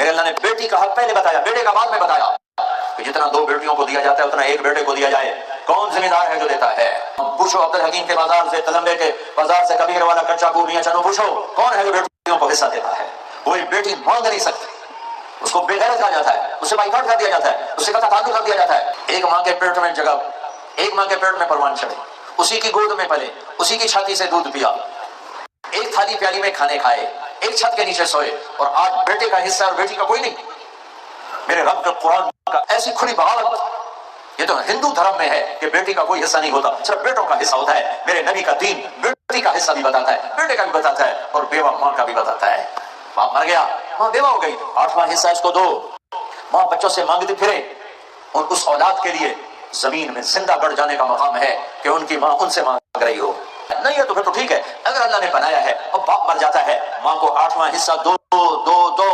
मेरे अल्लाह ने बेटी का हक पहले बताया, बेटे का बाद में बताया कि जितना 2 बेटियों को दिया जाता है उतना 1 बेटे को दिया जाए। कौन जिम्मेदार है जो देता है? पूछो अब्दुल हकीम के बाजार से, तलंबे के बाजार से, कबीर वाला कच्चा पूर्णिया चनो, पूछो कौन है जो बेटियों को हिस्सा देता है? कोई बेटी मांग नहीं सकती, उसको बेगैरत कहा जाता है, उससे बाइकआउट कर दिया जाता है, उससे कथा ताल्लुक कर दिया जाता है। एक माँ के पेट में जगह, एक माँ के पेट में परवान चढ़े, उसी की गोद में पले, उसी की छाती से दूध पिया, एक थाली प्याली में खाने खाए, एक छत के नीचे सोए, और आज बेटे का हिस्सा और बेटी का कोई नहीं। मेरे रब के कुरान का ऐसी खुली बगावत, ये तो हिंदू धर्म में है कि बेटी का कोई हिस्सा नहीं होता, सिर्फ बेटों का हिस्सा होता है। मेरे नबी का दीन बेटी का हिस्सा भी बताता है, बेटे का भी बताता है, और बेवा माँ का भी बताता है। बाप मर गया, माँ बेवा हो गई, 8वां हिस्सा इसको दो। माँ बच्चों से मांगती फिरे, और उस औलाद के लिए जमीन में जिंदा बढ़ जाने का मकाम है कि उनकी माँ उनसे मांग रही हो। नहीं है तो फिर तो ठीक है, अगर अल्लाह ने बनाया है और बाप मर जाता है, माँ को 8वां हिस्सा दो दो दो दो।